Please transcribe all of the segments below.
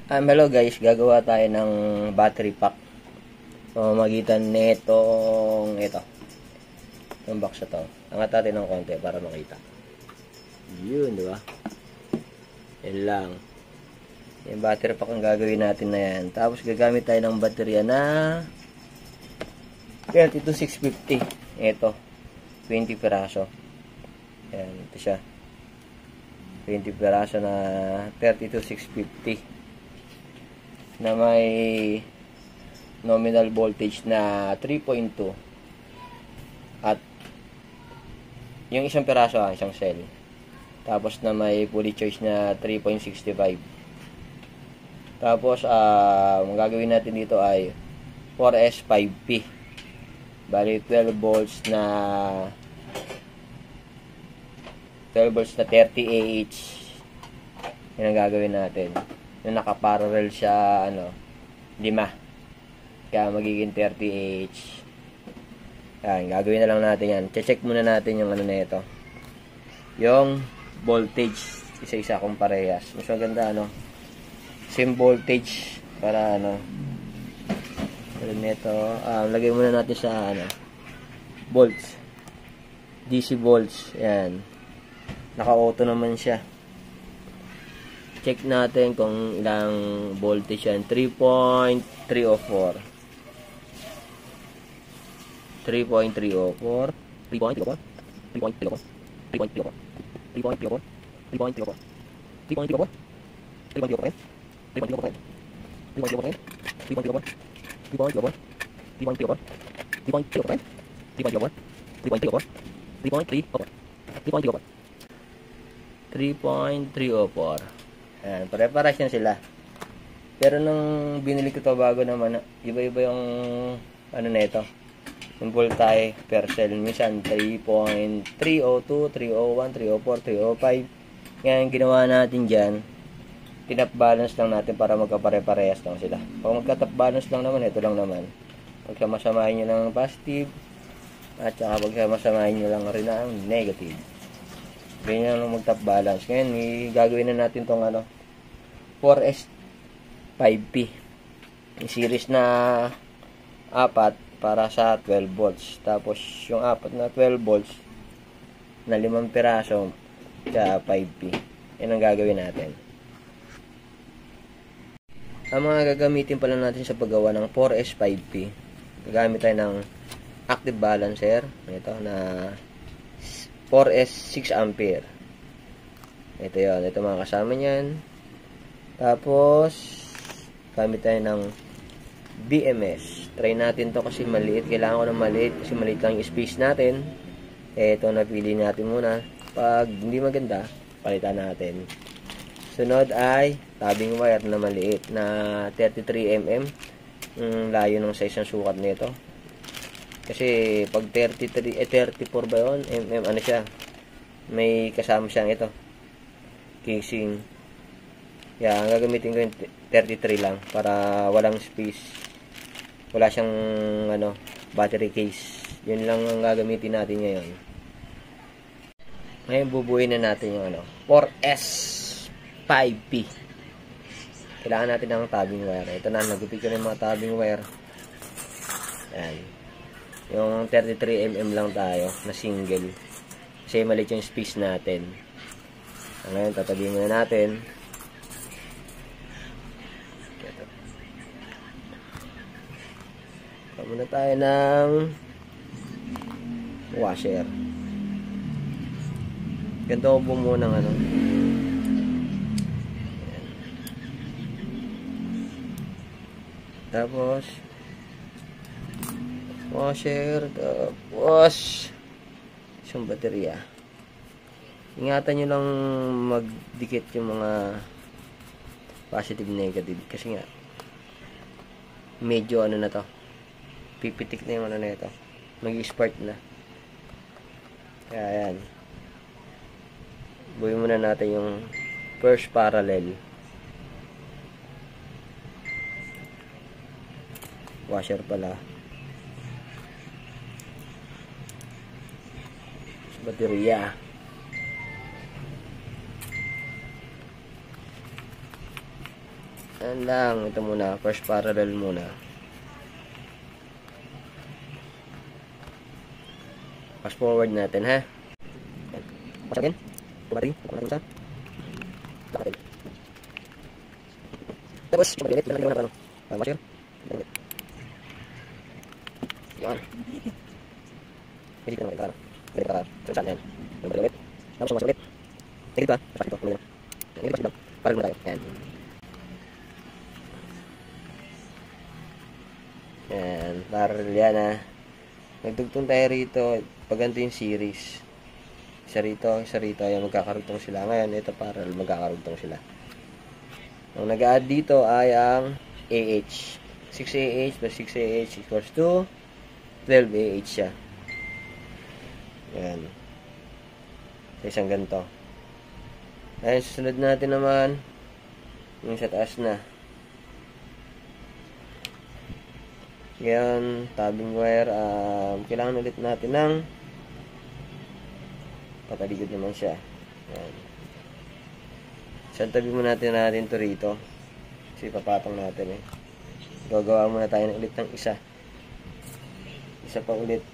Hello guys, gagawa tayo ng battery pack. So, magitan netong ito. Yung box na to. Angat natin ng konti para makita. Yun, di ba? Yan lang. Yung battery pack ang gagawin natin na yan. Tapos gagamit tayo ng baterya na 32650. Ito. 20 piraso. Yan, ito siya. 20 piraso na 32650. Na may nominal voltage na 3.2 at yung isang piraso isang cell, tapos na may fully charge na 3.65. Tapos ang gagawin natin dito ay 4S5P, bali 12 volts na 30 Ah. Yan ang gagawin natin. Yung nakaparallel siya 5, kaya magiging 30 Ah. Yan, gagawin na lang natin yan. Check muna natin yung na ito, yung voltage, isa-isa kung parehas. Mas maganda same voltage para nito. Lagay muna natin sa volts, DC volts. Yan, naka-auto naman siya. Check natin kung ilang voltage yan. 3.304. 3.304. 3.304. 3.304. 3.304. 3.304. 3.304. 3.304. 3.304. 3.304. 3.304. 3.304. 3.304. 3.304. Ayan, pare-pares yan sila. Pero nung binili ko to bago naman, iba-iba yung nito, yung voltage per cell. Minsan 3.302, 301, 304, 305. Ngayon ginawa natin dyan, tinap balance lang natin para magkapare-parehas lang sila. Pag magka-top balance lang naman, ito lang naman. Pagkamasamahin nyo lang ng positive, at saka pagkamasamahin nyo lang rin ang negative. Ganyan lang mag-top balance. Ngayon, gagawin na natin tong 4S5P. Yung series na 4 para sa 12 volts. Tapos, yung 4 na 12 volts na 5 piraso sa 5P. Yan ang gagawin natin. Ang mga gagamitin pala natin sa paggawa ng 4S5P, gagamit tayo ng active balancer. Ito na 4S 6 ampere. Ito yun. Ito mga kasama niyan. Tapos, gamit tayo ng BMS. Try natin to kasi maliit. Kailangan ko ng maliit kasi maliit lang yung space natin. Ito, napili natin muna. Pag hindi maganda, palitan natin. Sunod ay tabbing wire na maliit na 33mm. Layo ng size ng sukat nito. Kasi pag 34 ba yun? Siya? May kasama siyang ito, casing. Ang gagamitin ko yung 33 lang para walang space. Wala siyang battery case. Yun lang ang gagamitin natin ngayon. Ngayon bubuuin na natin yung 4S5P. Kailangan natin ng tabbing wire. Ito na, nagupit ko na yung mga tabbing wire. Ayan. Yung 33mm lang tayo na single. Kasi maliit yung space natin. Ngayon, tatabihin muna natin. Muna tayo ng washer. Ganito ko bumuo ng Tapos washer, tapos isang baterya. Ingatan nyo lang magdikit yung mga positive negative kasi nga medyo na to, pipitik na yung na ito, mag-spark na. Kaya yan, buuin muna natin yung first parallel washer pala, baterya. Yan lang. Ito muna. First parallel muna. Fast forward natin, ha? Yan. Pasok natin. Battery. Pasok natin sa. Lock natin. Tapos, yung mag-edit. Tignan natin yung washer. Yan. Edit na natin. Edit ka. Saan yan? Yung balik ulit. Tapos, masuk ulit. Edit ba? Tapos ito. Edit pa siya. Parang muna tayo. Yan. Yan. Parang yan, ha. Nagtugtong tayo rito. Pag ganito yung series. Isa rito. Ayan, magkakarugtong sila. Ngayon, ito parallel. Magkakarugtong sila. Ang nag-add dito ay ang AH. 6AH plus 6AH equals to 12AH siya. Yan. Sa isang ganito. Ayun, susunod natin naman yung sa taas na. Yan, tabbing wire. Kailangan ulit natin ng pataligod naman siya. Yan. Isang tabi muna natin to rito. Kasi papatong natin eh. Gagawa muna tayo ulit ng isa. Isa pa ulit.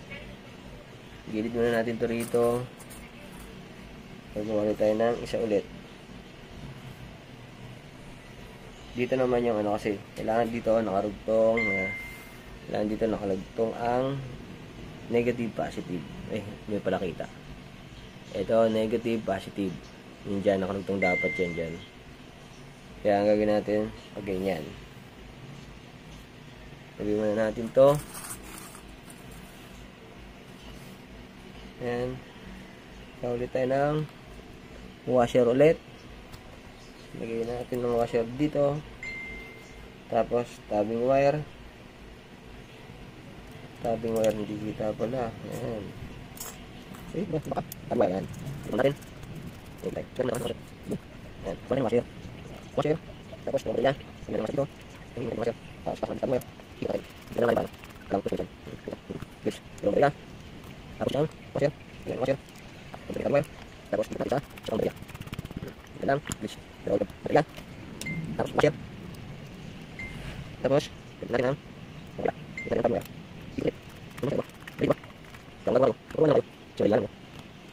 Gilid muna natin to rito. Gagawa ulit tayo ng isa ulit. Dito naman yung ano kasi. Kailangan dito nakarugtong. Kailangan dito nakalagtong ang negative, positive. May pala kita. Ito, negative, positive. Yung dyan, nakalugtong dapat yan dyan. Kaya ang gagawin natin, pag ganyan. Sabihin muna natin to. Ayan. Kaya ulit tayo ng washer ulit. Lagay natin ng washer dito. Tapos, tabbing wire. Tabbing wire, hindi kita pala. Ayan. Baka. Tabbing wire, ayan. Tignan natin. Ayan. Ayan. Kuha na yung washer. Washer. Tapos, tumabali yan. Tignan natin dito. Tignan natin washer. Tapos, tabbing wire. Kita natin. Tignan natin paano. Alam ko ito. Bilis. Tumabali yan. Tapos yan. Washer. Tignan washer. Tumabali tabbing wire. Tapos, tignan natin sa tumabali yan. Tignan lang. Bilis. Tumabali yan. Tapos, washer. Tapos, tignan natin ang wala. Tignan natin tabbing wire. Iklit. Tumabali ba? Balik ba? Jangan lagu. Puro na lagu. Coba jalan mo.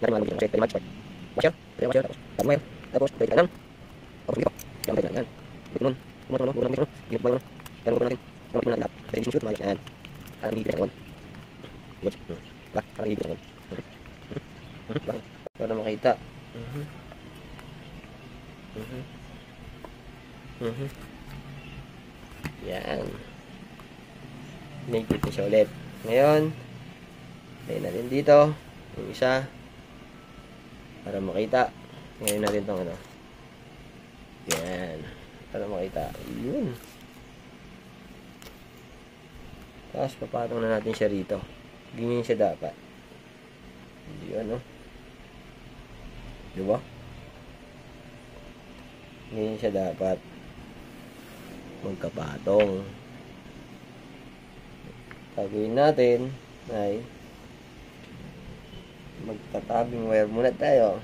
Nari malu jangan saya terima cepat. Washer. Terima washer tapos. Tabbing wire. Tapos, balik kanan. Tapos, dito. Jangan balik kanan. Nun. Nun. Ingat ba yun? Kaya mo natin. Kaya mo natin lahat. Kaya shoot maayos yan. Parang hindi pinagawan. Good. Bak, parang hindi pinagawan. Para makita. Yan. Make siya ulit. Ngayon, lagyan natin dito. Yung isa. Para makita. Ngayon natin itong ano. Yan. Para makita. Yun. Tapos, papatong na natin siya rito. Ganyan siya dapat. Yun, no? Diba? Ganyan siya dapat. Magkapatong. Gagawin natin ay magtatabing wire muna tayo.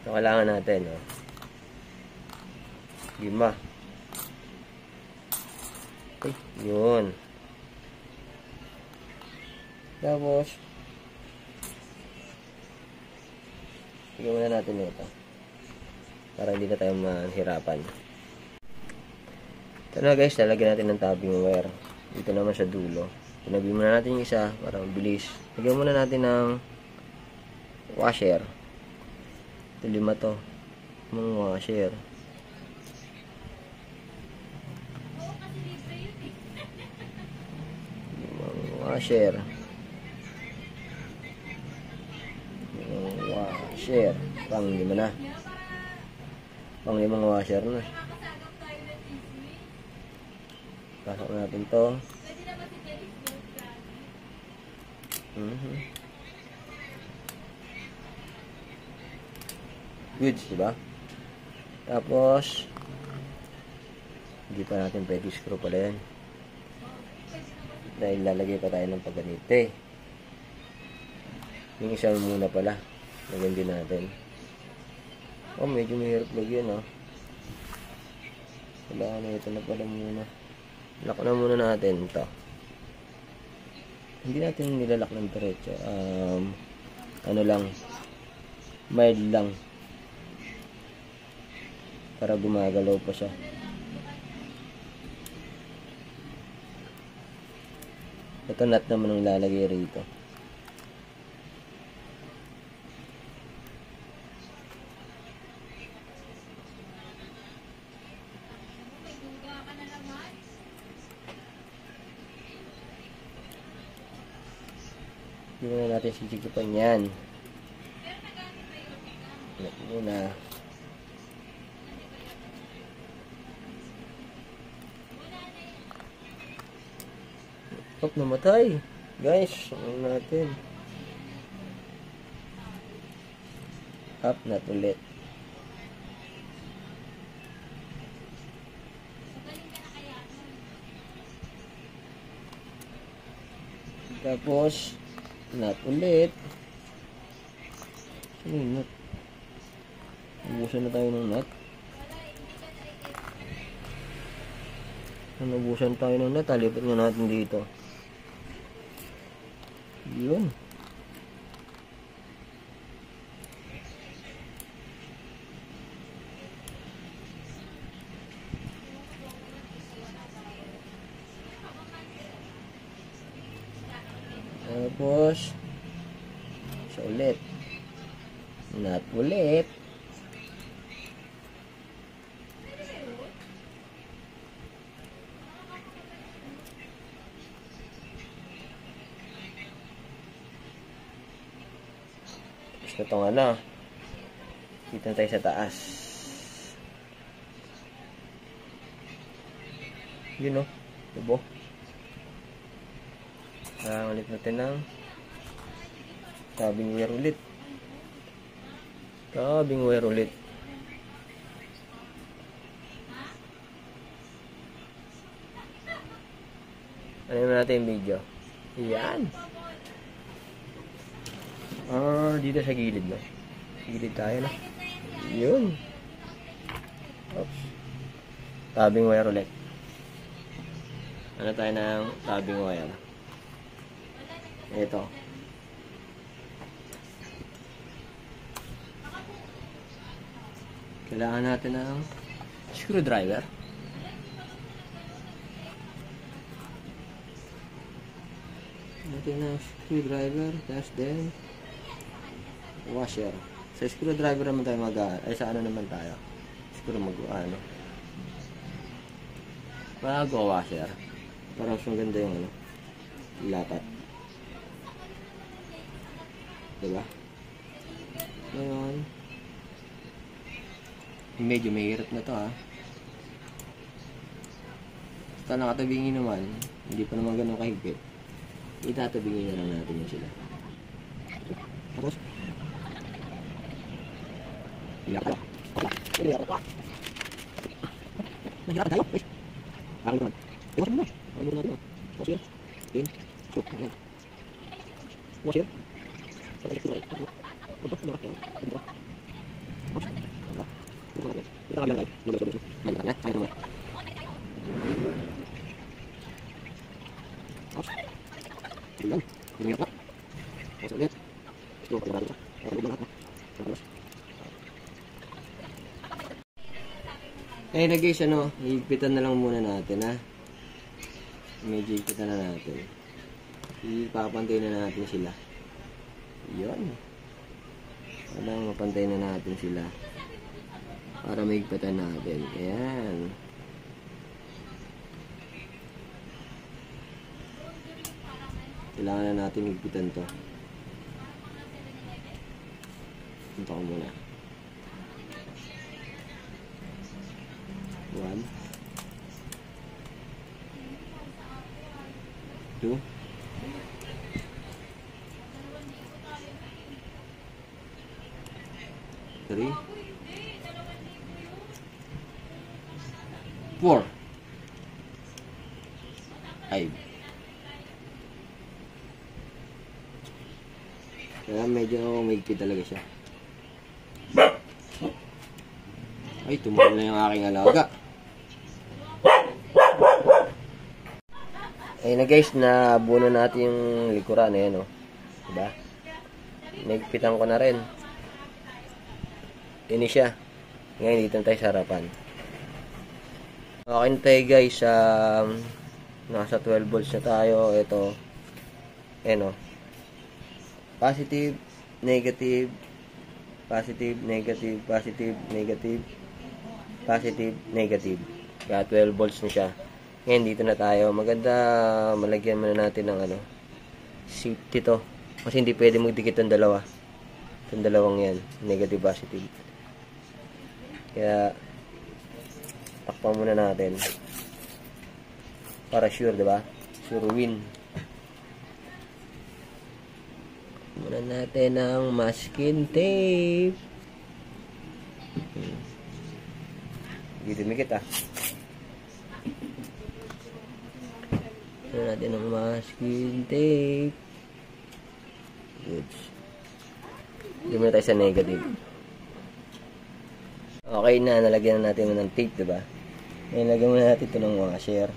Ito kailangan natin, no? 5. Yun. Tapos, bigyan muna natin ito. Para hindi na tayo mahirapan. Ito na guys, lalagyan natin ng tabbing wire. Dito naman sa dulo. Tinabi muna natin yung isa para mabilis. Lagyan muna natin ng washer. Ito 5 to. Mga washer. Washer. Washer. Pang 5 na. Pang 5 washer na. Pasok natin to. Good, diba? Tapos, hindi pa natin pwede screw pala yan. Dahil lalagay pa tayo ng pagganite. Yung isa muna pala. Lagyan din natin. Oh, medyo mahirap lagyan, ah. Kailangan na ito na pala muna. Lock na muna natin ito. Hindi natin nilalak ng diretso. Ano lang, mild lang. Para gumagalaw pa siya. Ito nut naman ang lalagay rito. Hindi na natin sisikipan yan. Nut muna. Oh, namatay. Guys, ano natin? Up nut ulit. Tapos, nut ulit. Saan yung nut? Ubusan na tayo ng nut. Ubusan tayo ng nut. Lipat nga natin dito. Yun. Tapos isa ulit. Nut ulit. Ito nga na. Dito tayo sa taas. Yun o. Dibo. Ulit natin ng tabing wire ulit. Tabing wire ulit. Ano naman natin yung video? Yan. Dito sa gilid, no? Gilid tayo, no? Yun. Oops. Tabing wire ulit. Ano tayo ng tabing wire? Ito. Kailangan natin ng screwdriver. Natin ng screwdriver. Tapos then washer. Sa screwdriver naman tayo sa ano naman tayo? Washer. Para mas maganda yung ano, lapat. Diba? Ngayon, medyo mahirap na to, ha. Basta nakatabingin naman, hindi pa naman ganun kahigpit. Itatabingin na lang natin yun sila. Tapos mahirap tayo. Bakit naman? Iwas mo na. Ano natin na? Washer. Pin. Shoot. Washer. Eh na guys, ano, higpitan na lang muna natin, ha. Medyo higpitan na natin. Ipapantay na natin sila. Yun. Alam, mapantay na natin sila. Para mahigpitan natin. Ayan. Kailangan na natin higpitan to. Punta ko muna. 1 2 3 4 5. Kaya medyo mahigpit talaga siya. Ay, tumal na yung aking alaga. Ayun na guys, nabuno natin yung likuran. Ayan o. Diba? Nagpitan ko na rin. Ini siya. Ngayon dito tayo sa harapan. Okay na tayo guys. Nasa 12 volts na tayo. Ito. Ayan o. Positive, negative, positive, negative, positive, negative, positive, negative. Kaya 12 volts na siya. Ngayon dito na tayo. Maganda malagyan muna natin ng safety to. Kasi hindi pwede magdikit ang dalawa. Itong dalawang yan. Negative, positive. Kaya takpan muna natin. Para sure, diba? Sure win. Muna natin ang masking tape. Hindi dumikit Muna natin ang masking tape. Good. Hindi muna tayo sa negative. Okay na, nalagyan na natin ng tape, diba? Ngayon, lagyan muna natin ito ng washer.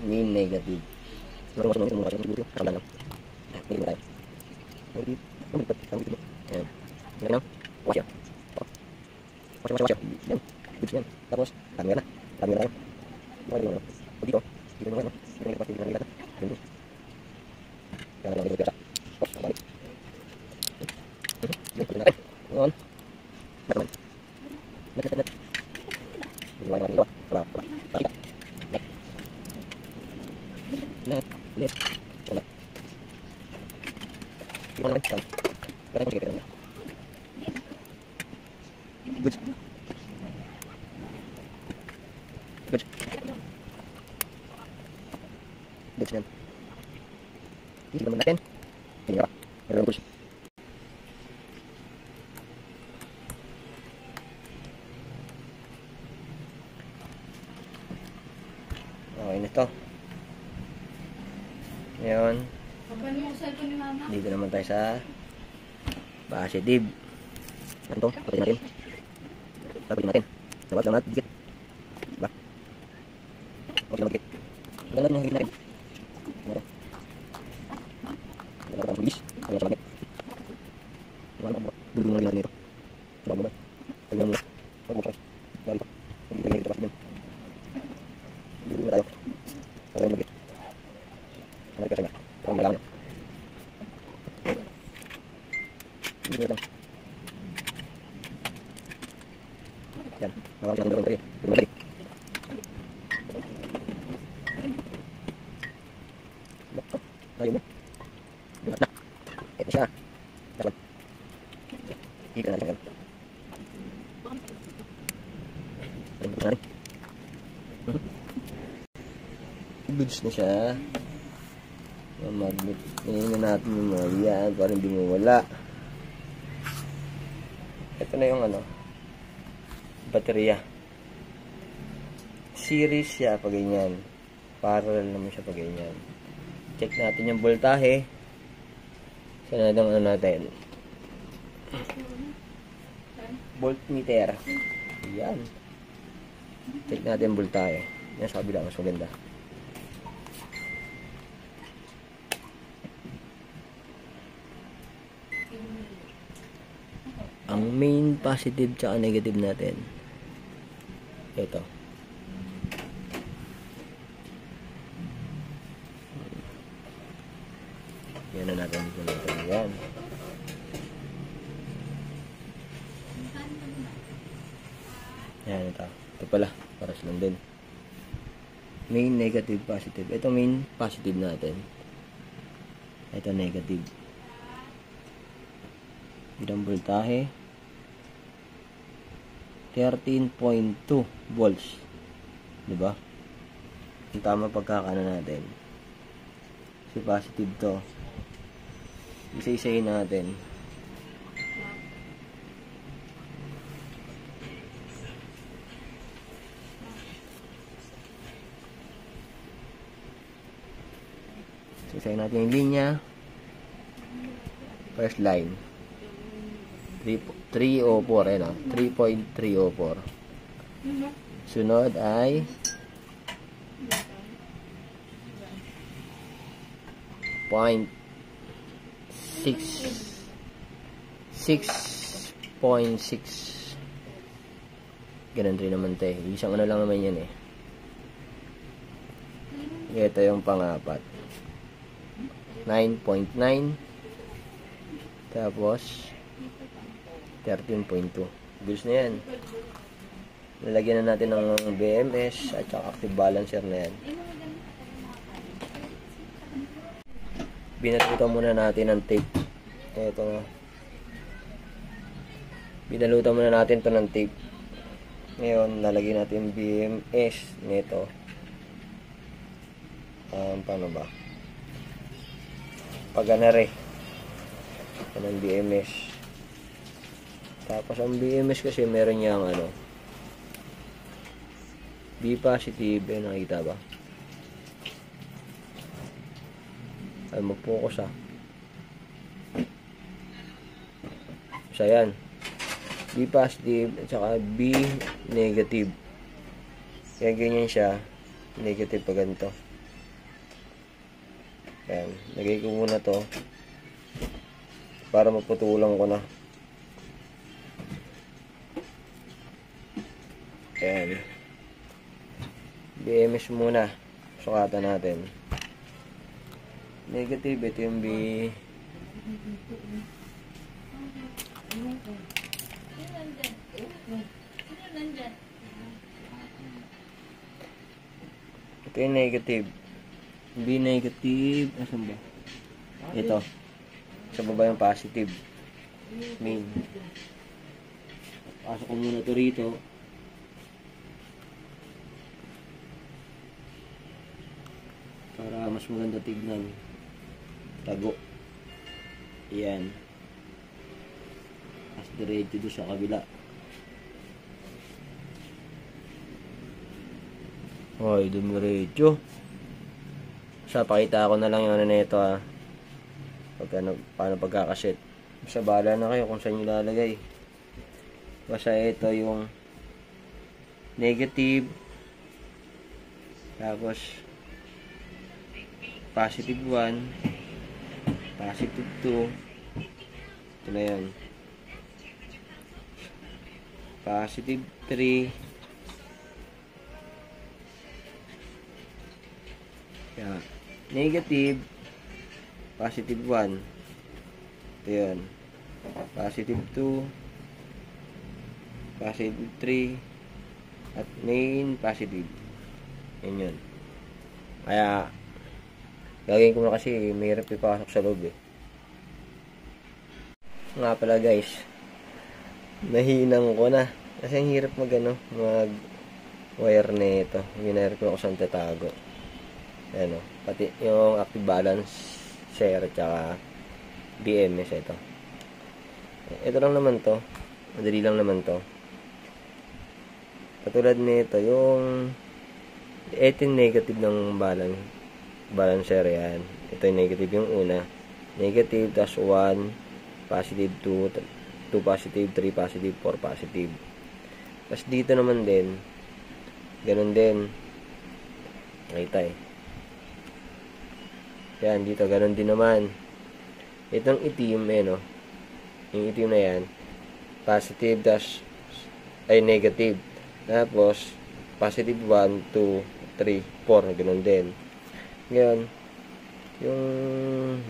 Main negative. Tapos, camera. Dito. Okay na to. Ngayon, dito naman tayo sa positive. Ano to? Tapatin natin. Dapat lang natin. Dikit. Diba? Okay lang dikit. Hanggang natin yung higit natin. Ano? Hanggang natin ang bilis. Hanggang sa langit. Dulong lang natin ito. Bago ba? Hanggang mula. Bago pa. Dari pa. Hindi tayo ito pa. Dulong na tayo. Hanggang yung magit. Hanggang kasi nga. Hanggang malaman. Dulong lang. Yan. Hanggang siya ng dalawang tayo. Dulong na tayo. Ayun na. Buhat na. Ito siya. Dapat. Hika natin yan. Ayun na rin. Goods na siya. Magnet. Ngayon na natin yung mga yan para hindi mawala. Ito na yung baterya. Series siya pag ganyan. Parallel naman siya pag ganyan. Check natin yung voltahe. Saan natin natin? Voltmeter. Yan. Check natin yung voltahe. Yan sa kabila, mas maganda. Ang main positive tsaka negative natin. Ito. Yan na natin dito natin. Yan. Yan ito. Ito pala. Para silang din. Main negative positive. Ito main positive natin. Ito negative. Ilang voltahe? 13.2 volts. Diba? Ang tama pagkakano natin. Si positive to. Isa-isayin natin. Isa-isayin natin yung linya. First line. 304, eh, no? 3.304. Sunod ay 6.6. Ganun rin naman tayo. Isang ano lang naman yan eh. Ito yung pang-apat. 9.9. Tapos 13.2. Goods na yan. Nalagyan na natin ng BMS at saka active balancer na yan. Binalutan muna natin ng tape. Ito. Binalutan muna natin to ng tape. Ngayon, nalagyan natin BMS nito. Paano ba? Paganare. Ito ng BMS. Tapos ang BMS kasi meron niyang ano, B positive, nakita ba? Ay, mag-focus So, yan. B positive at saka B negative. Kaya ganyan siya. Negative pa ganito. Yan. Lagay ko muna to para maputulang ko na. Yan. BMS muna. Sukatan natin. Negative, ito yung B. Ito yung negative. B negative. Asan ba? Ito. Sa baba yung positive. Main. Pasok ko muna ito rito. Para mas maganda tignan. Tago. Ayan. As diretso doon sa kabila. Hoy, dumiretso. Sa pakita ko na lang yung ano nito ha. Paano pagkakasit. Basta bahala na kayo kung saan nyo lalagay. Basta ito yung negative. Tapos positive 1, positive 2, ito na yan, positive 3, yeah. Negative, positive 1, ito yan, positive 2, positive 3, at main positive, yan yun. Kaya gagawin ko na kasi mahirap ipasok sa loob eh. Nga pala guys, nahinang ko na kasi ang hirap mag wire na ito. Ginayar ko ako saan tatago. Ayan o, pati yung active balance share at saka BMS ito. Ito lang naman to, madali lang naman to. Katulad nito yung 18 negative ng balancer yan. Ito yung negative yung una. Negative, tas 1, positive 2, 2 positive, 3 positive, 4 positive. Tas dito naman din, ganun din. Nakita eh. Yan, dito ganun din naman. Itong itim eh no. Yung itim na yan, positive, tas ay negative. Tapos, positive 1, 2, 3, 4, ganun din. Ngayon, yung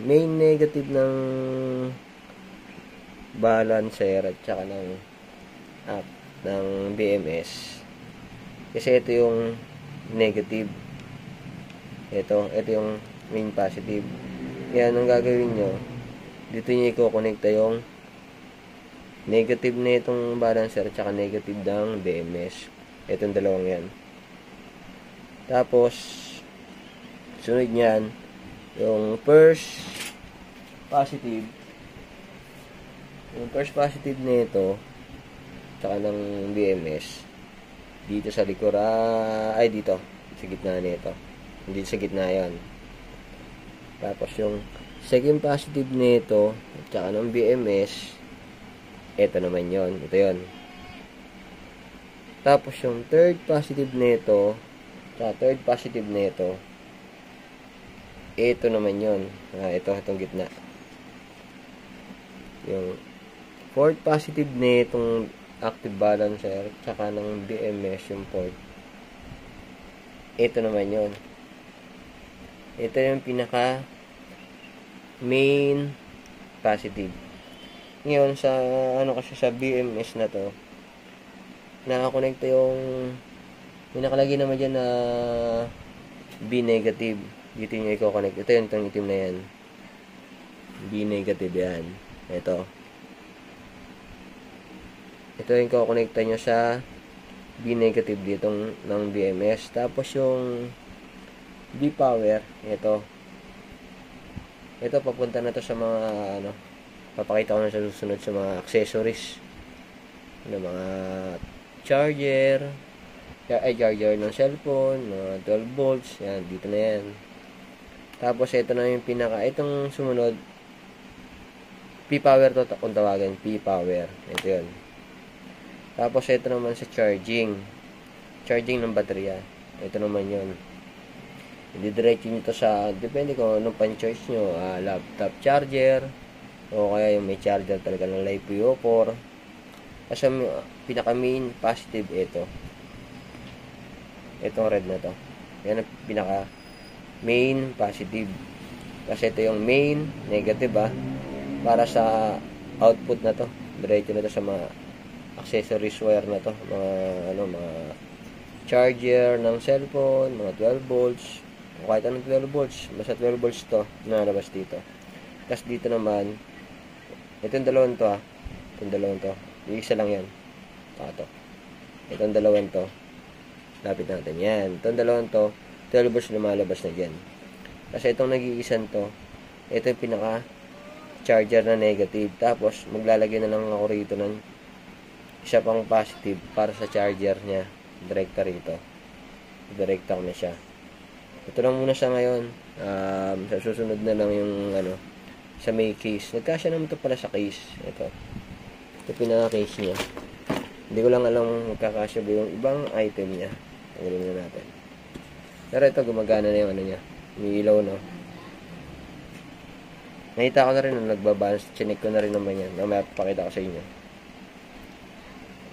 main negative ng balancer at saka ng BMS. Kasi ito yung negative. Ito yung main positive. Yan, ang gagawin nyo, dito nyo i-connecta yung negative na itong balancer at saka negative ng BMS. Itong dalawang yan. Tapos, sunod niyan, yung first positive. Yung first positive nito, tsaka ng BMS, dito sa likod, ay dito, sa gitna nito. Hindi sa gitna yan. Tapos yung second positive nito, tsaka ng BMS, Ito naman yon, ito yon. Tapos yung third positive nito, ito naman yon. Itong gitna. Yung fourth positive nitong active balancer, tsaka ng BMS yung port. Ito naman yon. Ito yung pinaka main positive. Ngayon, sa kasi sa BMS na to, nakakonekta yung may nakalagay naman dyan na B negative. Dito yung i-connect. Ito yung itong itim na yan. B negative yan. Ito yung i-connecta nyo sa B negative dito ng BMS. Tapos yung B power, ito papunta na to sa mga papakita ko na sa susunod sa mga accessories ng mga charger ng cellphone, mga 12 volts, yan, dito na yan. Tapos ito na yung itong sumunod, P-power to kung tawagan, P-power, ito yun. Tapos ito naman sa charging ng baterya, ito naman yun. Didiretso nyo to sa, depende kung anong pan-charge nyo, laptop charger, o kaya yung may charger talaga ng LiPo4. Kasi pinaka main positive itong red na to, yan ang pinaka main positive, kasi ito yung main negative para sa output na to, diretso na to sa mga accessories wire na to, mga charger ng cellphone, mga 12 volts, o kahit anong 12 volts, basta 12 volts to nalabas dito. Tapos dito naman, itong dalawang to yung isa lang yan, itong dalawang to, lapit natin yan, itong dalawang to 12 volts lumalabas na dyan. Kasi itong nag-iisan to, ito yung pinaka charger na negative. Tapos maglalagay na lang ako rito ng isa pang positive para sa charger niya, direkta rito, direkta ko na siya. Ito lang muna sa ngayon. Sa susunod na lang yung sa may case. Nagkasya naman ito pala sa case. Ito pinaka-case niya. Hindi ko lang alam magkakasya ba yung ibang item niya. Tanggalin na natin. Pero ito, gumagana na yung niya. May ilaw, no? Nakita ko na rin nung nagbabalance. Chinek ko na rin naman yan. Mamaya papakita ko sa inyo.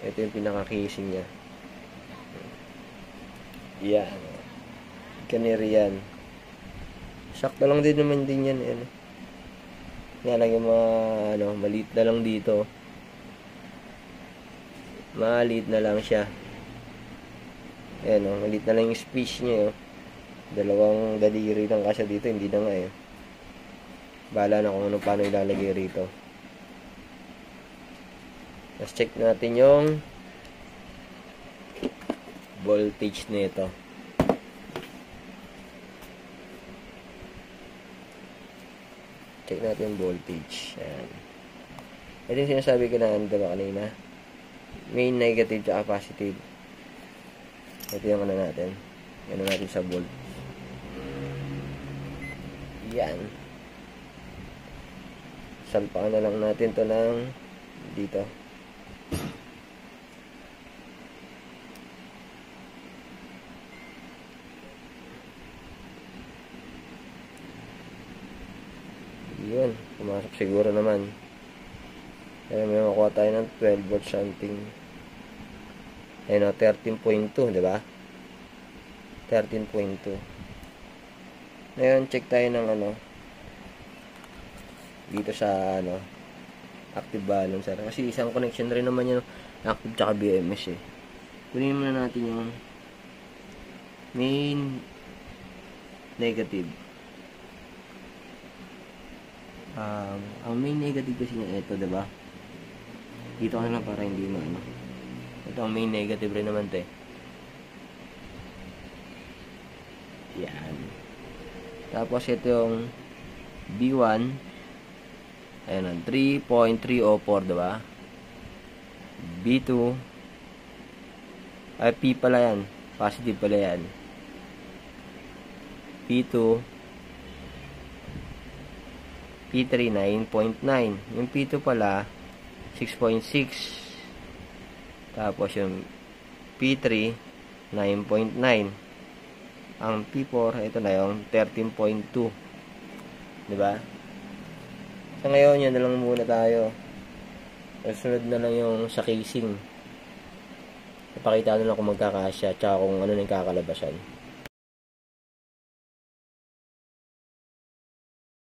Ito yung pinaka-casing niya. Yan. Canary yan. Sakto lang din naman din yan. Nga lang yung mga maliit na lang dito. Maliit na lang siya. Ayan, maliit na lang yung space niya. Dalawang daliri lang kasi dito, hindi na nga bahala na kung paano ilalagay rito. Let's check natin yung voltage nito. Check natin yung voltage. Ayan. Ito yung sinasabi ko na kanina. Main negative at positive. Ito yung natin. Natin sa volt. Yan. Salpakan na lang natin to ng dito. Yun. Pumasok siguro naman. Kaya may makuha tayo ng 12 volt something. Ayun 13.2, diba? 13.2. Ngayon, check tayo ng dito sa active balancer. Kasi isang connection rin naman yung active tsaka BMS Kunin muna natin yung main negative. Ang main negative kasi niya ito, diba? Dito ka na lang para hindi ito ang main negative rin naman to Yan. Tapos ito yung B1. Ayan, 3.304, diba? B2. Ay, P pala yan. Positive pala yan. P2. P3, 9.9. Yung P2 pala, 6.6. Tapos yung P3, 9.9. Ang P4, ito na yung 13.2. Diba? So, ngayon, yun na lang muna tayo. Sunod na lang yung sa casing. Ipakita na lang kung magkakasya, tsaka kung ano na yung kakalabasan.